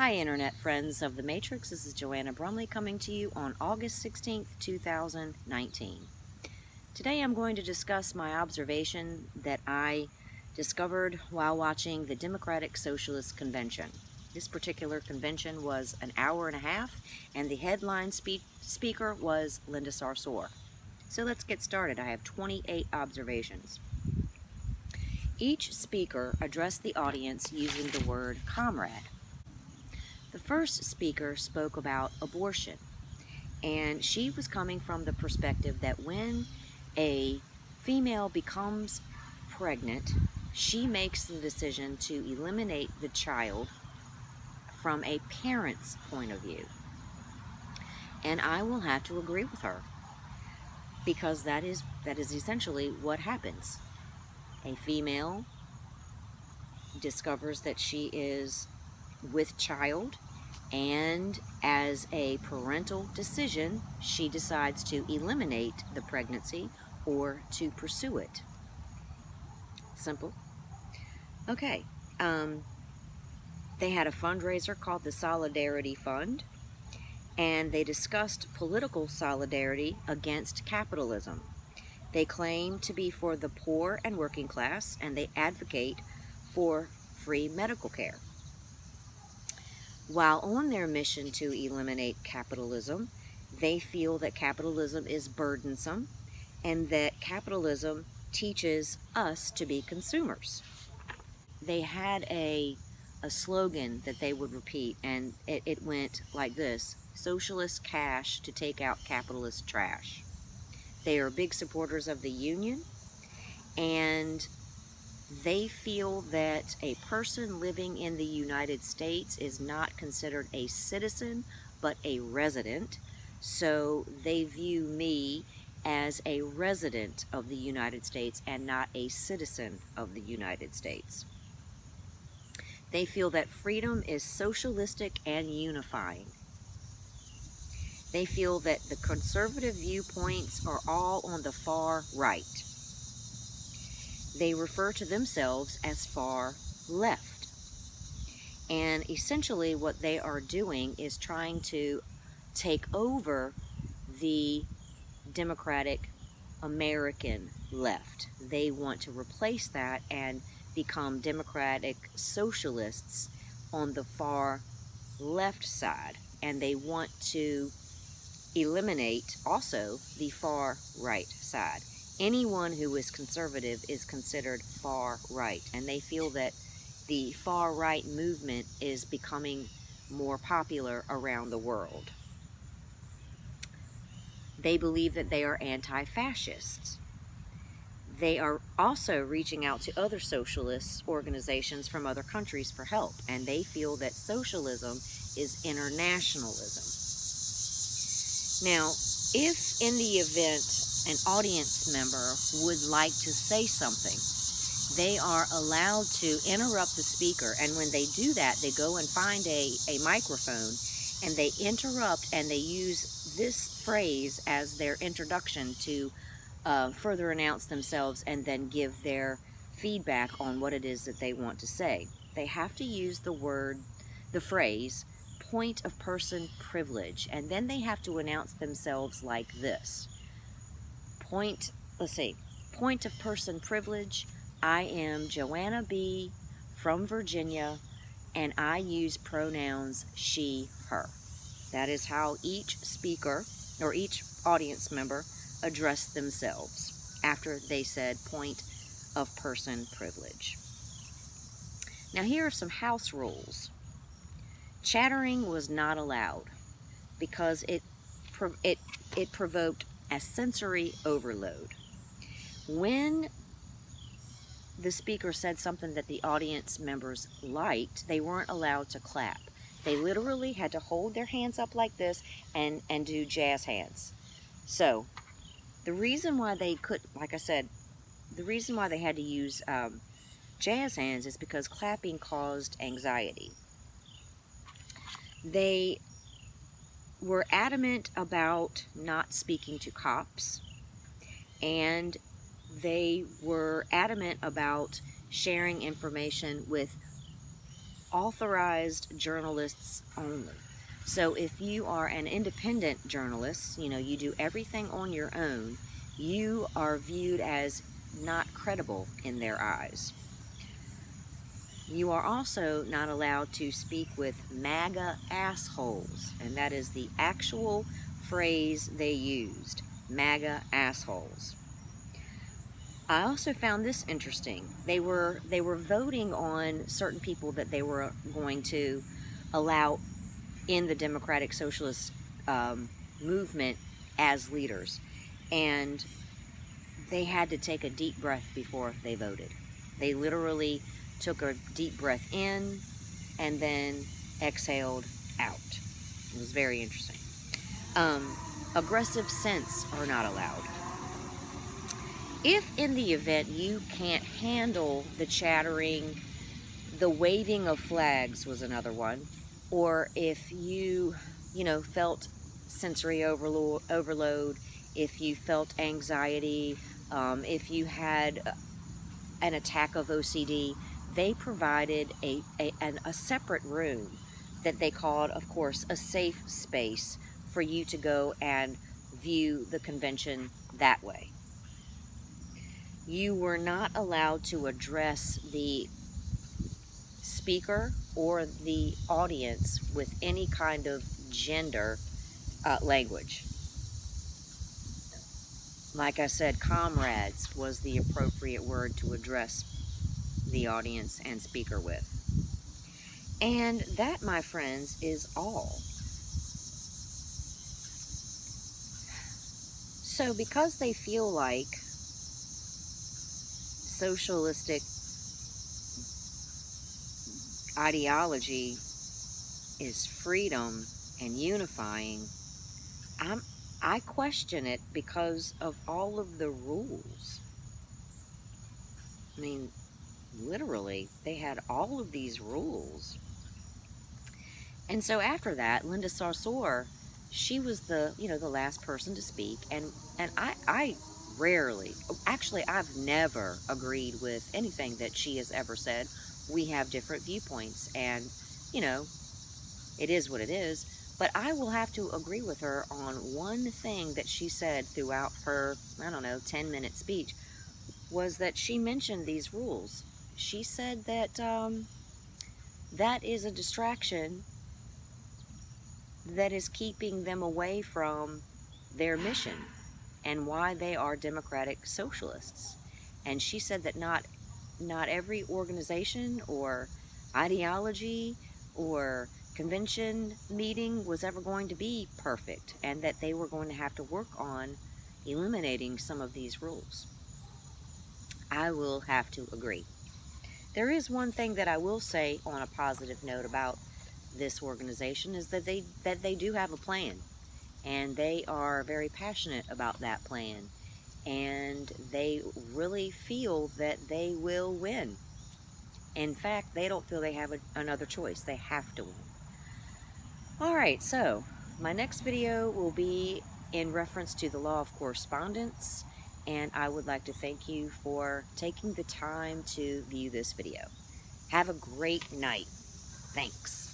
Hi Internet friends of the Matrix, this is Joanna Brumley coming to you on August 16th, 2019. Today I'm going to discuss my observation that I discovered while watching the Democratic Socialist Convention. This particular convention was an hour and a half, and the headline speaker was Linda Sarsour. So let's get started. I have 28 observations. Each speaker addressed the audience using the word comrade. The first speaker spoke about abortion, and she was coming from the perspective that when a female becomes pregnant, she makes the decision to eliminate the child from a parent's point of view. And I will have to agree with her, because that is essentially what happens. A female discovers that she is with child, and as a parental decision, she decides to eliminate the pregnancy or to pursue it. Simple. Okay. They had a fundraiser called the Solidarity Fund, and they discussed political solidarity against capitalism. They claim to be for the poor and working class, and they advocate for free medical care. While on their mission to eliminate capitalism, they feel that capitalism is burdensome and that capitalism teaches us to be consumers. They had a slogan that they would repeat, and it went like this: Socialist Cash to take out capitalist trash. They are big supporters of the union, and they feel that a person living in the United States is not considered a citizen, but a resident. So they view me as a resident of the United States and not a citizen of the United States. They feel that freedom is socialistic and unifying. They feel that the conservative viewpoints are all on the far right. They refer to themselves as far left. And essentially what they are doing is trying to take over the Democratic American left. They want to replace that and become Democratic Socialists on the far left side. And they want to eliminate also the far right side. Anyone who is conservative is considered far right, and they feel that the far right movement is becoming more popular around the world. They believe that they are anti-fascists. They are also reaching out to other socialist organizations from other countries for help, and they feel that socialism is internationalism. Now, if in the event an audience member would like to say something, they are allowed to interrupt the speaker, and when they do that, they go and find a microphone, and they interrupt, and they use this phrase as their introduction to further announce themselves and then give their feedback on what it is that they want to say. They have to use the phrase, point of person privilege, and then they have to announce themselves like this. Point of person privilege. I am Joanna B. from Virginia, and I use pronouns she, her. That is how each speaker or each audience member addressed themselves after they said point of person privilege. Now here are some house rules. Chattering was not allowed because it provoked a sensory overload. When the speaker said something that the audience members liked, they weren't allowed to clap. They literally had to hold their hands up like this and do jazz hands. So the reason why they could, like I said, the reason why they had to use jazz hands is because clapping caused anxiety. They were adamant about not speaking to cops, and they were adamant about sharing information with authorized journalists only. So if you are an independent journalist, you do everything on your own, you are viewed as not credible in their eyes. You are also not allowed to speak with MAGA assholes, and that is the actual phrase they used, MAGA assholes. I also found this interesting. They were voting on certain people that they were going to allow in the Democratic Socialist movement as leaders, and they had to take a deep breath before they voted. They literally took a deep breath in and then exhaled out. It was very interesting. Aggressive scents are not allowed. If in the event you can't handle the chattering, the waving of flags was another one, or if you felt sensory overload, if you felt anxiety, if you had an attack of OCD, they provided a separate room that they called, of course, a safe space for you to go and view the convention that way. You were not allowed to address the speaker or the audience with any kind of gender language. Like I said, comrades was the appropriate word to address the audience and speaker with. And that, my friends, is all. So because they feel like socialistic ideology is freedom and unifying, I question it because of all of the rules. I mean, literally, they had all of these rules. And so after that, Linda Sarsour, she was the last person to speak, and I rarely, actually, I've never agreed with anything that she has ever said. We have different viewpoints, and it is what it is. But I will have to agree with her on one thing that she said throughout her, 10-minute speech, was that she mentioned these rules. She said that that is a distraction that is keeping them away from their mission and why they are democratic socialists. And she said that not every organization or ideology or convention meeting was ever going to be perfect, and that they were going to have to work on eliminating some of these rules. I will have to agree. There is one thing that I will say on a positive note about this organization, is that they do have a plan, and they are very passionate about that plan, and they really feel that they will win. In fact, they don't feel they have another choice. They have to win. Alright, so my next video will be in reference to the law of correspondence, and I would like to thank you for taking the time to view this video. Have a great night. Thanks.